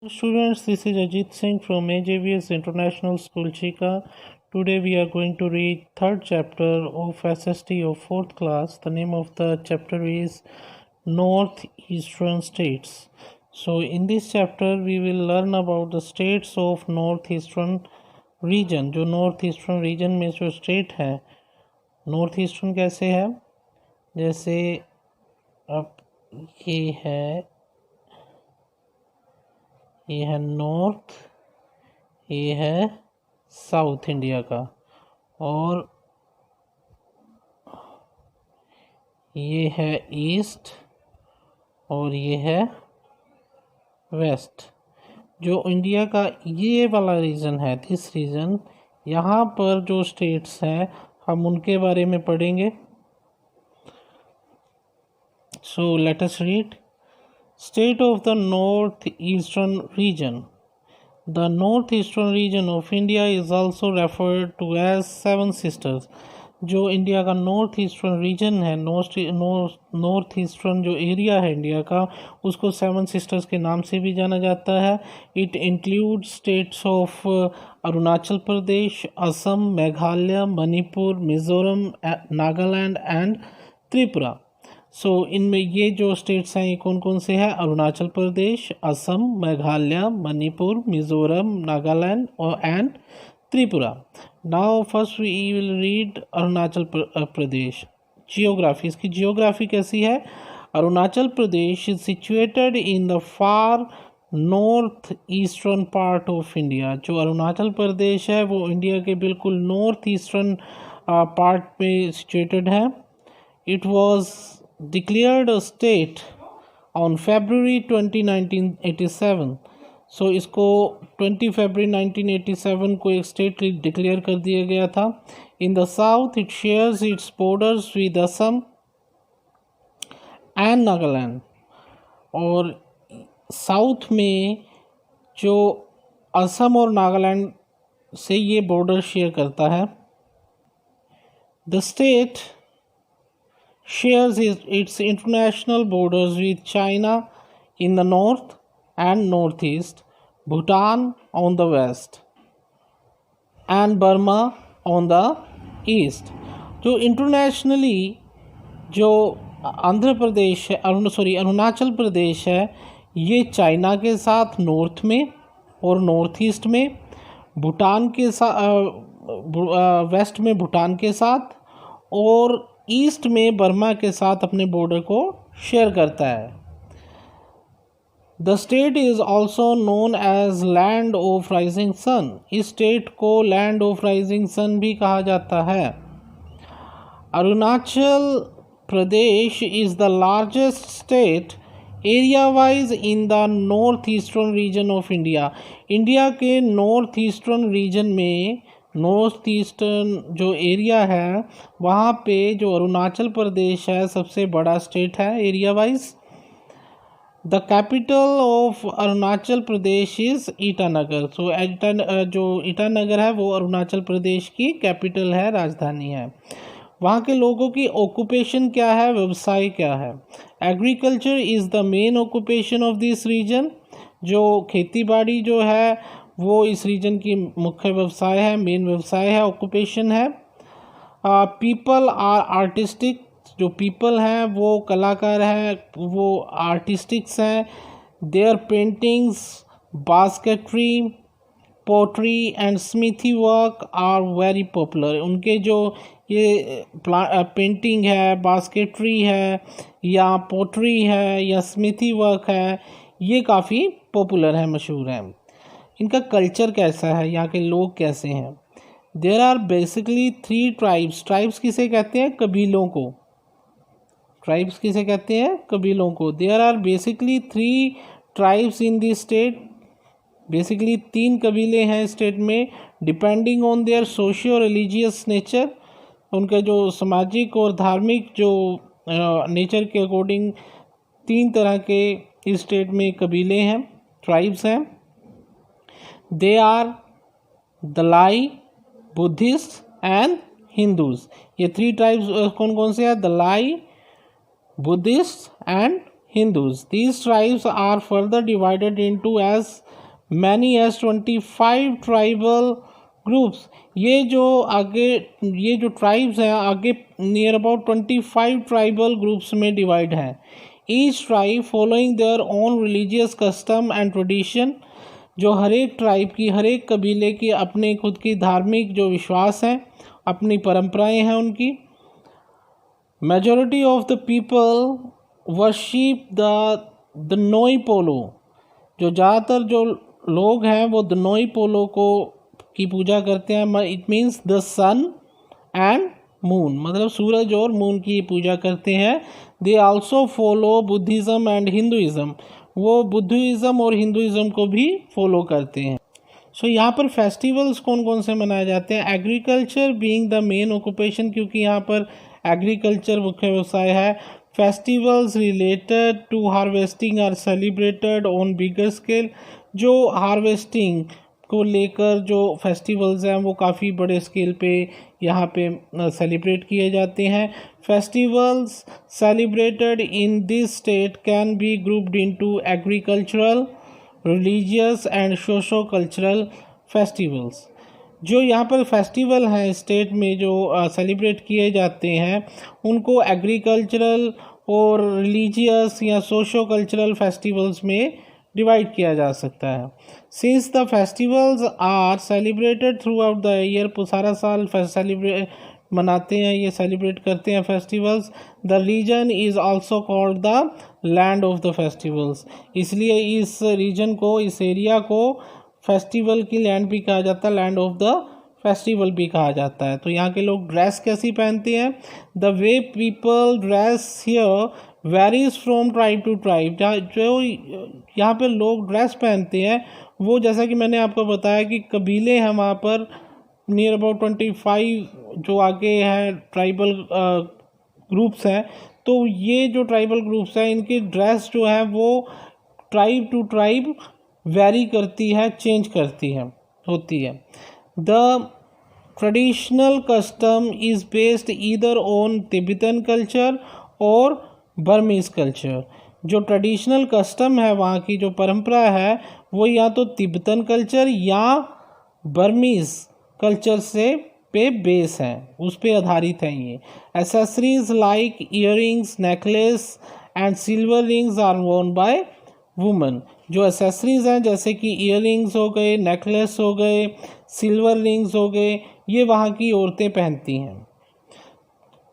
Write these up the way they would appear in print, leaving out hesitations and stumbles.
Students, this is Ajit Singh from AJVS International School Chika. Today we are going to read third chapter of SST of fourth class. The name of the chapter is Northeastern States. So in this chapter we will learn about the states of Northeastern region. जो Northeastern region में जो state है, Northeastern कैसे है? जैसे अब ये है नॉर्थ, ये है साउथ इंडिया का, और ये है ईस्ट और ये है वेस्ट। जो इंडिया का ये वाला रीजन है, दिस रीजन, यहाँ पर जो स्टेट्स हैं हम उनके बारे में पढ़ेंगे। So let us read. State of the Northeastern region. The Northeastern region of India is also referred to as Seven Sisters. जो इंडिया का नॉर्थ ईस्टर्न रीजन है, नॉर्थ ईस्टर्न जो एरिया है इंडिया का, उसको सेवन सिस्टर्स के नाम से भी जाना जाता है। It include states of Arunachal Pradesh, Assam, Meghalaya, Manipur, Mizoram, Nagaland and Tripura. So इनमें ये जो स्टेट्स हैं ये कौन कौन से हैं? अरुणाचल प्रदेश, असम, मेघालय, मणिपुर, मिजोरम, नागालैंड और and Tripura. Now first we will read Arunachal Pradesh. Geography, इसकी जियोग्राफी कैसी है? Arunachal Pradesh is situated in the far north eastern part of India. जो अरुणाचल प्रदेश है वो इंडिया के बिल्कुल नॉर्थ ईस्टर्न पार्ट पे सिचुएटेड है। It was declared a state on February 20, 1987। So इसको 20 फरवरी 1987 को एक स्टेट डिक्लेयर कर दिया गया था। In the south it shares it's borders with Assam and Nagaland. और साउथ में जो असम और नागालैंड से ये बॉर्डर शेयर करता है। The state shares its international borders with China in the north and northeast, Bhutan on the west, and Burma on the east। जो internationally जो आंध्र प्रदेश है, अरुणाचल प्रदेश है, ये चाइना के साथ नॉर्थ में और नॉर्थ ईस्ट में, भूटान के साथ वेस्ट में भूटान के साथ, और ईस्ट में बर्मा के साथ अपने बॉर्डर को शेयर करता है। The state is also known as land of rising sun. इस स्टेट को लैंड ऑफ राइजिंग सन भी कहा जाता है। Arunachal Pradesh is the largest state area wise in the north eastern region of India. India के नॉर्थ ईस्टर्न रीजन में, north eastern जो area है वहाँ पे जो अरुणाचल प्रदेश है सबसे बड़ा स्टेट है area wise. The capital of Arunachal Pradesh is Itanagar. So जो ईटानगर है वो अरुणाचल प्रदेश की कैपिटल है, राजधानी है। वहाँ के लोगों की ऑक्यूपेशन क्या है, व्यवसाय क्या है? Agriculture is the main occupation of this region. जो खेती बाड़ी जो है वो इस रीजन की मुख्य व्यवसाय है, मेन व्यवसाय है, ऑक्यूपेशन है। People are artistic. जो पीपल हैं वो कलाकार हैं, वो आर्टिस्टिक्स हैं। Their paintings, basketry, pottery and smithy work are very popular. उनके जो ये पेंटिंग है, बास्केटरी है, या पोट्री है, या स्मिथी वर्क है, ये काफ़ी पॉपुलर है, मशहूर है। इनका कल्चर कैसा है, यहाँ के लोग कैसे हैं? There are basically 3 tribes. Tribes किसे कहते हैं? कबीलों को। ट्राइब्स किसे कहते हैं? कबीलों को। There are basically 3 tribes in this state. Basically 3 कबीले हैं स्टेट में। Depending on their socio religious nature, उनके जो सामाजिक और धार्मिक जो नेचर के अकॉर्डिंग 3 तरह के इस स्टेट में कबीले हैं, ट्राइब्स हैं। They are Dalai, Buddhist and Hindus. ये 3 ट्राइब्स कौन कौन से हैं? Dalai, Buddhist and Hindus. These tribes are further divided into as many as 25 tribal groups. ये जो ट्राइब्स हैं आगे नियर अबाउट 25 ट्राइबल ग्रुप्स में डिवाइड हैं। Each tribe following their own religious custom and tradition. जो हर एक ट्राइब की, हर एक कबीले की अपने खुद की धार्मिक जो विश्वास हैं, अपनी परंपराएं हैं उनकी। Majority of the people worship the नोई पोलो। जो ज़्यादातर जो लोग हैं वो द नोई पोलो की पूजा करते हैं। It means the sun and moon, मतलब सूरज और मून की पूजा करते हैं। They also follow Buddhism and Hinduism. वो बुद्धिज़्म और हिंदुइज़्म को भी फॉलो करते हैं। सो यहाँ पर फेस्टिवल्स कौन कौन से मनाए जाते हैं? Agriculture being the main occupation, क्योंकि यहाँ पर एग्रीकल्चर मुख्य व्यवसाय है। Festivals related to harvesting are celebrated on bigger scale. जो हार्वेस्टिंग को लेकर जो फेस्टिवल्स हैं वो काफ़ी बड़े स्केल पे यहाँ पे सेलिब्रेट किए जाते हैं। Festivals celebrated in this state can be grouped into agricultural, religious and socio cultural festivals. जो यहाँ पर फेस्टिवल हैं स्टेट में जो सेलिब्रेट किए जाते हैं उनको एग्रीकल्चरल और रिलीजियस या सोशो कल्चरल फेस्टिवल्स में डिवाइड किया जा सकता है। Since the festivals are celebrated throughout the year, सारा साल मनाते हैं, ये सेलिब्रेट करते हैं festivals. The region is also called the land of the festivals. इसलिए इस रीजन को, इस एरिया को फेस्टिवल की लैंड भी कहा जाता है, लैंड ऑफ द फेस्टिवल भी कहा जाता है। तो यहाँ के लोग ड्रेस कैसी पहनते हैं? The way people dress here varies from tribe to tribe. जो यहाँ पे लोग ड्रेस पहनते हैं वो, जैसा कि मैंने आपको बताया कि कबीले हैं वहाँ पर नियर अबाउट 25 जो आगे हैं ट्राइबल ग्रुप्स हैं। तो ये जो ट्राइबल ग्रुप्स हैं इनकी ड्रेस जो है वो ट्राइब टू ट्राइब वेरी करती है, चेंज करती है, होती है। The traditional custom is based either on Tibetan culture और बर्मीज़ कल्चर। जो ट्रेडिशनल कस्टम है, वहाँ की जो परंपरा है वो या तो तिब्बतन कल्चर या बर्मीज़ कल्चर से पे बेस है, उस पे आधारित है ये। Accessories like earrings, necklace and silver rings are worn by women. जो एसेसरीज हैं जैसे कि ईयरिंग्स हो गए, नेकलेस हो गए, सिल्वर रिंग्स हो गए, ये वहाँ की औरतें पहनती हैं।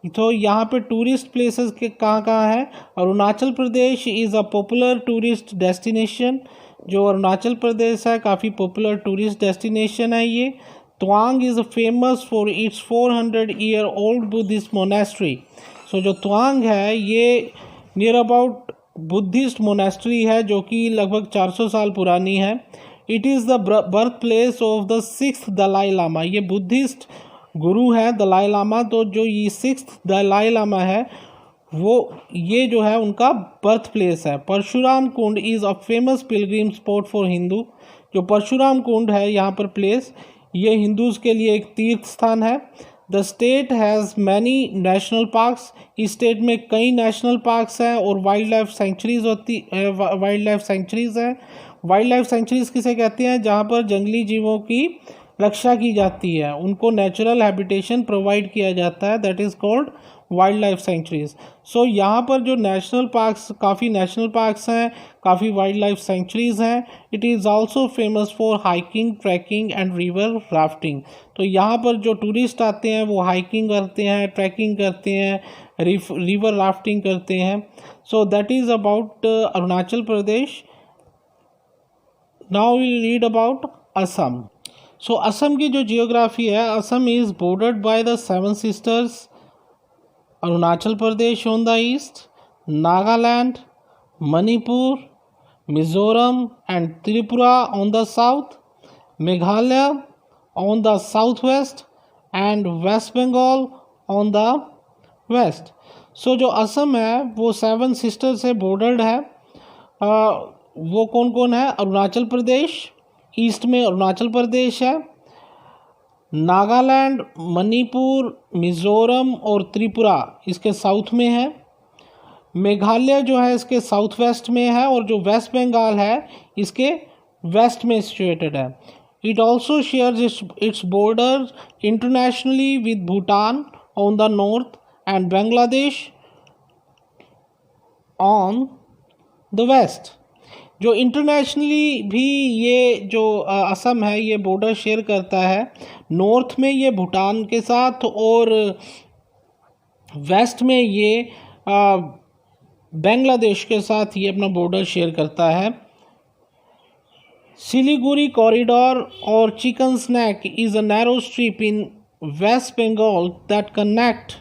तो यहाँ पे टूरिस्ट प्लेसेस के कहाँ है? Arunachal Pradesh is a popular tourist destination. जो अरुणाचल प्रदेश है काफ़ी पॉपुलर टूरिस्ट डेस्टिनेशन है ये। Tawang is famous for its 400-year old Buddhist monastery. So जो तवांग है ये नियर अबाउट बुद्धिस्ट मोनेस्ट्री है जो कि लगभग 400 साल पुरानी है। It is the birth place of the 6th Dalai Lama. ये बुद्धिस्ट गुरु है दलाई लामा। तो जो ये 6th दलाई लामा है वो ये जो है उनका बर्थ प्लेस है। Parshuram Kund is a famous pilgrim spot for Hindu. जो परशुराम कुंड है यहाँ पर प्लेस, ये हिंदूज़ के लिए एक तीर्थ स्थान है। The state has many national parks. इस स्टेट में कई नेशनल पार्क्स हैं और wild life centuries wild life sanctuaries हैं। वाइल्ड लाइफ सेंचुरीज किसे कहते हैं? जहाँ पर जंगली जीवों की रक्षा की जाती है, उनको नेचुरल हैबिटेशन प्रोवाइड किया जाता है, that is called wild life sanctuaries. So यहाँ पर जो नेशनल पार्क्स, काफ़ी नेशनल पार्क्स हैं, काफ़ी वाइल्ड लाइफ सेंचुरीज हैं। It is also famous for hiking, trekking and river rafting. तो यहाँ पर जो टूरिस्ट आते हैं वो हाइकिंग करते हैं, ट्रैकिंग करते हैं, रिवर राफ्टिंग करते हैं। So that is about Arunachal Pradesh. Now we read about Assam. So Assam की जो जियोग्राफी है, Assam is bordered by the 7 sisters. Arunachal Pradesh on the east, Nagaland, Manipur, Mizoram and Tripura on the south, Meghalaya on the south west and West Bengal on the west. So जो असम है वो 7 sister से bordered है। वो कौन कौन है? अरुणाचल प्रदेश, ईस्ट में अरुणाचल प्रदेश है, नागालैंड, मणिपुर, मिज़ोरम और त्रिपुरा इसके साउथ में है, मेघालय जो है इसके साउथ वेस्ट में है और जो वेस्ट बंगाल है इसके वेस्ट में सिचुएटेड है। It also shares its border internationally with Bhutan on the north and Bangladesh on the west. जो इंटरनेशनली भी ये जो असम है ये बॉर्डर शेयर करता है, नॉर्थ में ये भूटान के साथ और वेस्ट में ये बांग्लादेश के साथ ये अपना बॉर्डर शेयर करता है। सिलीगुड़ी कॉरिडोर और chicken snack is a narrow strip in West Bengal that connect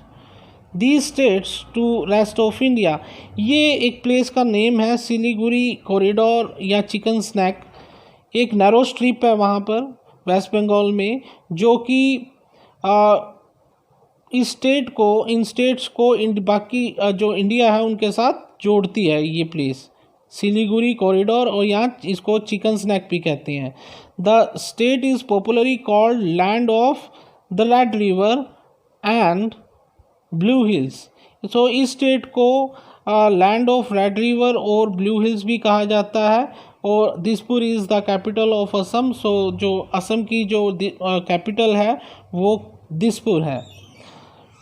the states to rest of India. ये एक प्लेस का नेम है, सिलीगुड़ी कॉरिडोर या चिकन स्नैक। एक नैरो स्ट्रिप है वहाँ पर वेस्ट बंगाल में, जो कि इस स्टेट को इन स्टेट्स को बाकी जो इंडिया है उनके साथ जोड़ती है ये प्लेस, सिलीगुड़ी कॉरिडोर, और यहाँ इसको चिकन स्नैक भी कहते हैं। The state is popularly called land of the red river and blue hills. So इस स्टेट को लैंड ऑफ रेड रिवर और ब्लू हिल्स भी कहा जाता है। और Dispur is the capital of Assam. So जो असम की जो कैपिटल है वो दिसपुर है।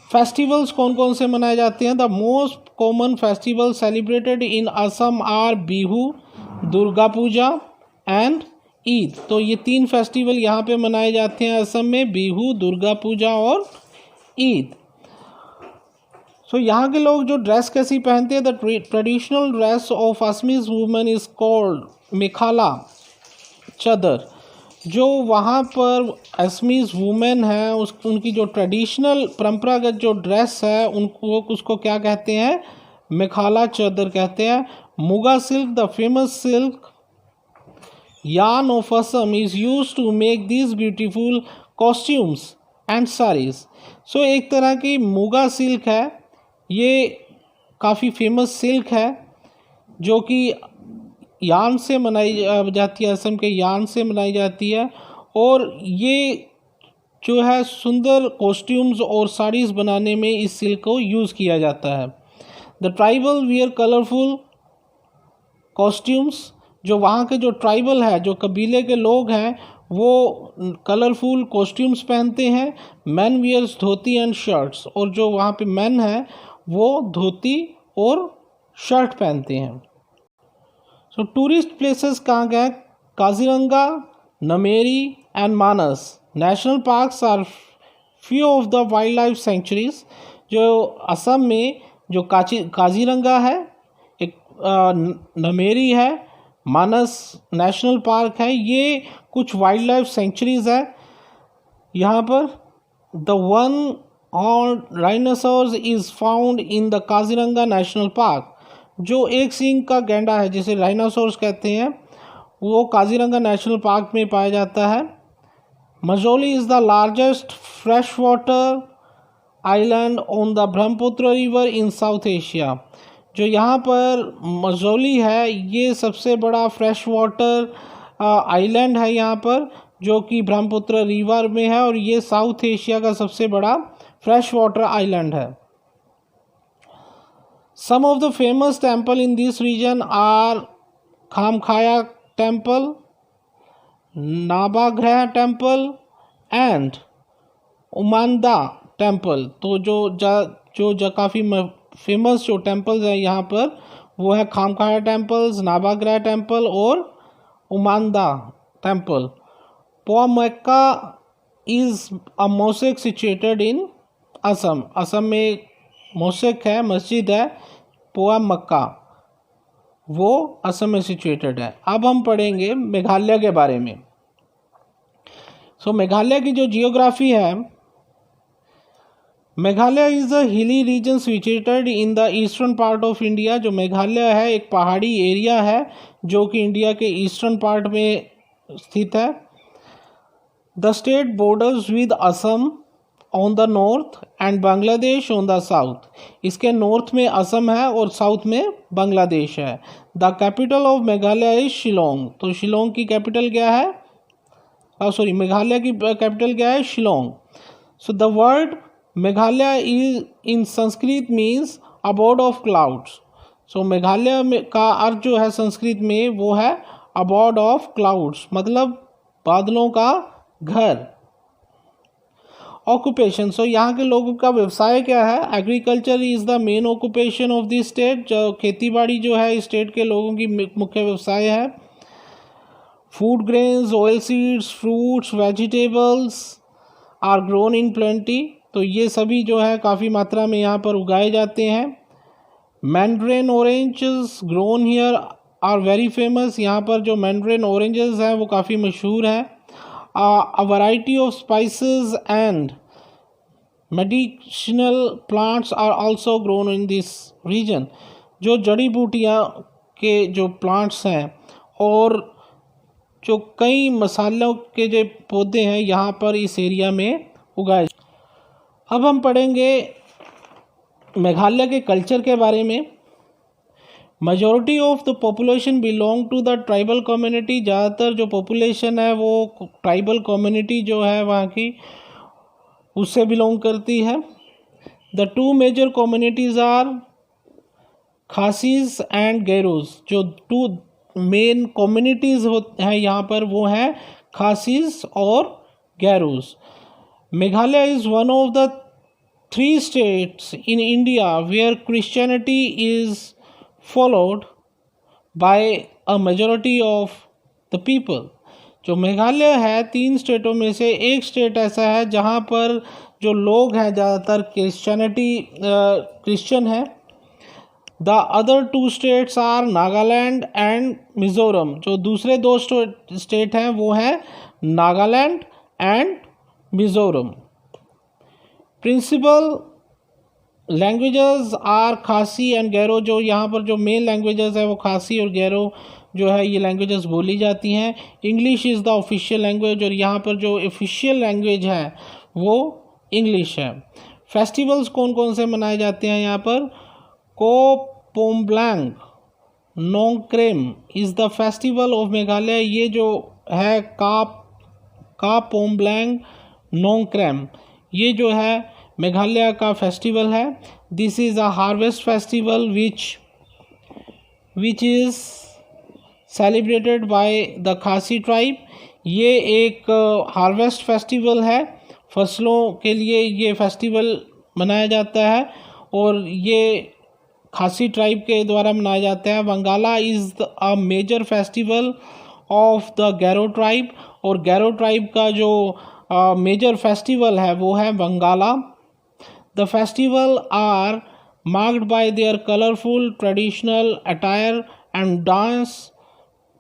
फेस्टिवल्स कौन कौन से मनाए जाते हैं? The most common festival celebrated in Assam are Bihu, Durga Puja and Eid. तो ये तीन फेस्टिवल यहाँ पे मनाए जाते हैं असम में, बिहू, दुर्गा पूजा और ईद। सो यहाँ के लोग जो ड्रेस कैसी पहनते हैं, the traditional dress of Assamese women is called mekhela chador. जो वहाँ पर असमीज वुमेन है उनकी जो ट्रेडिशनल परंपरागत जो ड्रेस है उनको उसको क्या कहते हैं? मेखाला चादर कहते हैं। Muga silk, the famous silk yarn of Assam is used to make these beautiful costumes and sarees. So एक तरह की मुगा सिल्क है, ये काफ़ी फेमस सिल्क है जो कि यार्न से बनाई जाती है, असम के यार्न से बनाई जाती है। और ये जो है सुंदर कॉस्ट्यूम्स और साड़ीज़ बनाने में इस सिल्क को यूज़ किया जाता है। The tribal wear colourful costumes. जो वहाँ के जो ट्राइबल है, जो कबीले के लोग हैं, वो कलरफुल कॉस्ट्यूम्स पहनते हैं। Man wears dhoti and shirts. और जो वहाँ पे मैन है वो धोती और शर्ट पहनते हैं। सो टूरिस्ट प्लेसेस कहाँ गए? Kaziranga, Nameri and Manas. National parks are few of the wild life sanctuaries. जो असम में जो काजीरंगा है, एक नमेरी है, मानस नेशनल पार्क है, ये कुछ वाइल्ड लाइफ सेंचुरीज है यहाँ पर। द वन और rhinoceros is found in the Kaziranga national park. जो एक सींग का गैंडा है जिसे राइनोसोरस कहते हैं, वो काजीरंगा नेशनल पार्क में पाया जाता है। Majuli is the largest fresh water island on the Brahmaputra river in South Asia. जो यहाँ पर मजौली है ये सबसे बड़ा फ्रेश वाटर आइलैंड है यहाँ पर, जो कि ब्रह्मपुत्र रिवर में है, और ये साउथ एशिया का सबसे बड़ा फ्रेश वाटर आइलैंड है। Some of the famous temple in this region are Kamakhya temple, Navagraha temple and Umananda temple. तो जो काफ़ी फेमस जो टेम्पल्स हैं यहाँ पर वो है खामखाया टेम्पल्स, नाभाग्रह टेम्पल और Umananda temple. Poa Mecca is a mosque situated in Assam. Assam में मोसेक है, मस्जिद है पोआमक्का, वो असम में सिचुएटेड है। अब हम पढ़ेंगे मेघालय के बारे में। मेघालय की जो जियोग्राफी है, Meghalaya is a hilly region situated in the eastern part of India. जो मेघालय है एक पहाड़ी एरिया है जो कि इंडिया के ईस्टर्न पार्ट में स्थित है। The state borders with Assam on the north and Bangladesh on the south. इसके नॉर्थ में असम है और साउथ में बांग्लादेश है। The capital of Meghalaya is Shillong. तो शिलोंग की कैपिटल क्या है? मेघालय की कैपिटल क्या है? Shillong. So the word Meghalaya is in Sanskrit means abode of clouds. So Meghalaya में का अर्थ जो है संस्कृत में वो है abode of clouds, मतलब बादलों का घर। ऑक्यूपेशन, सो यहाँ के लोगों का व्यवसाय क्या है? Agriculture is the main occupation of this state, जो खेती बाड़ी जो है स्टेट के लोगों की मुख्य व्यवसाय है। Food grains, oil seeds, fruits, vegetables are grown in plenty, तो ये सभी जो है काफ़ी मात्रा में यहाँ पर उगाए जाते हैं। Mandarin oranges grown here are very famous, यहाँ पर जो मैंड्रेन ऑरेंजेस हैं वो काफ़ी मशहूर हैं। A variety of spices and medicinal plants are also grown in this region, जो जड़ी बूटियाँ के जो प्लांट्स हैं और जो कई मसालों के जो पौधे हैं यहाँ पर इस एरिया में उगाए। अब हम पढ़ेंगे मेघालय के कल्चर के बारे में। Majority of the population belong to the tribal community, ज़्यादातर जो पॉपुलेशन है वो ट्राइबल कम्युनिटी जो है वहाँ की उससे बिलोंग करती है। The two major communities are Khasis and Garos, जो टू मेन कम्युनिटीज़ हैं यहाँ पर वो हैं खासीज और गैरोज। Meghalaya is one of the 3 states in India where Christianity is followed by a majority of the people। जो मेघालय है 3 स्टेटों में से एक स्टेट ऐसा है जहाँ पर जो लोग हैं ज़्यादातर क्रिश्चियन है। The other 2 states are Nagaland and Mizoram, जो दूसरे 2 स्टेट हैं वो हैं Nagaland and Mizoram. Principal languages are Khasi and Garo, जो यहाँ पर जो मेन लैंग्वेजेस है वो खासी और गैरो जो है ये लैंग्वेजेस बोली जाती हैं। English is the official language, और यहाँ पर जो ऑफिशियल लैंग्वेज है वो इंग्लिश है। फेस्टिवल्स कौन कौन से मनाए जाते हैं यहाँ पर? को Pomblang Nongkrem is the festival of Meghalaya, ये जो है का पोम्ब्लैंग नोंगक्रेम ये जो है मेघालय का फेस्टिवल है। This is a harvest festival which is celebrated by the खासी ट्राइब। ये एक हार्वेस्ट फेस्टिवल है, फसलों के लिए ये फेस्टिवल मनाया जाता है और ये खासी ट्राइब के द्वारा मनाया जाता है। Wangala is a major festival of the Garo tribe, और गैरो ट्राइब का जो मेजर फेस्टिवल है वो है Wangala. The festival are marked by their colorful traditional attire and dance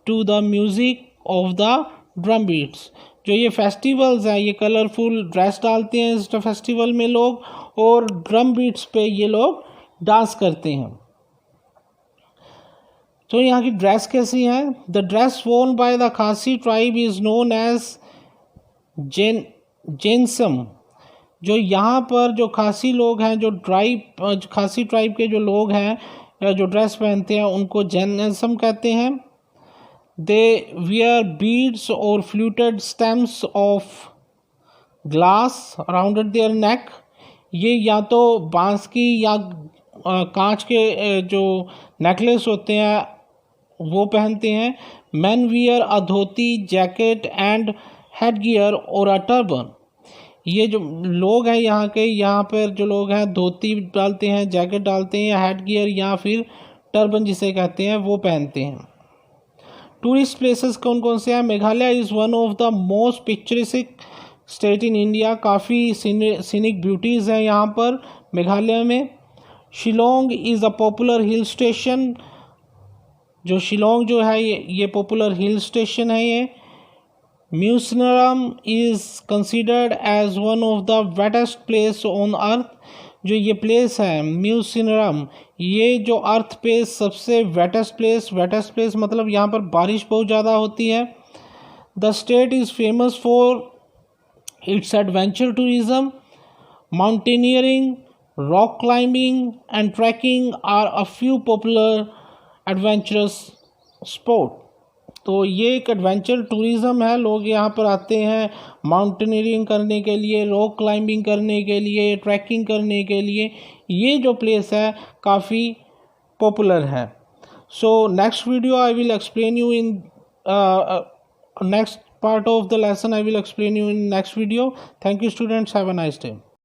to the music of the drum beats। जो ये फेस्टिवल्स हैं ये कलरफुल ड्रेस डालते हैं इस फेस्टिवल में लोग, और ड्रम बीट्स पे ये लोग डांस करते हैं। तो यहाँ की ड्रेस कैसी है? The dress worn by the खासी ट्राइब इज़ नोन एज जेनसम। जो यहाँ पर जो खासी लोग हैं, जो खासी ट्राइब के जो लोग हैं जो ड्रेस पहनते हैं उनको जेनिज्म कहते हैं। दे वियर बीड्स और fluted stems of glass around their neck, ये या तो बांस की या कांच के जो नेकलेस होते हैं वो पहनते हैं। Man wear a dhoti, jacket and head gear और अ टर्बन, ये जो लोग हैं यहाँ पर जो लोग हैं धोती डालते हैं, जैकेट डालते हैं, हेड गियर या फिर टर्बन जिसे कहते हैं वो पहनते हैं। टूरिस्ट प्लेसेस कौन कौन से हैं? Meghalaya is one of the most picturesque state in India, काफ़ी सीनिक ब्यूटीज़ हैं यहाँ पर मेघालय में। Shillong is a popular hill station, जो शिलोंग जो है ये पॉपुलर हिल स्टेशन है ये। Mawsynram is considered as one of the wettest place on earth, जो ये प्लेस है म्यूसिनरम ये जो अर्थ पे सबसे वेटेस्ट प्लेस मतलब यहाँ पर बारिश बहुत ज़्यादा होती है। The state is famous for its adventure tourism, mountaineering, rock climbing and trekking are a few popular adventurous sport. तो ये एक एडवेंचर टूरिज़म है, लोग यहाँ पर आते हैं माउंटेनियरिंग करने के लिए, रॉक क्लाइंबिंग करने के लिए, ट्रैकिंग करने के लिए। ये जो प्लेस है काफ़ी पॉपुलर है। So next video I will explain you in next part of the lesson I will explain you in next video. Thank you students, have a nice day.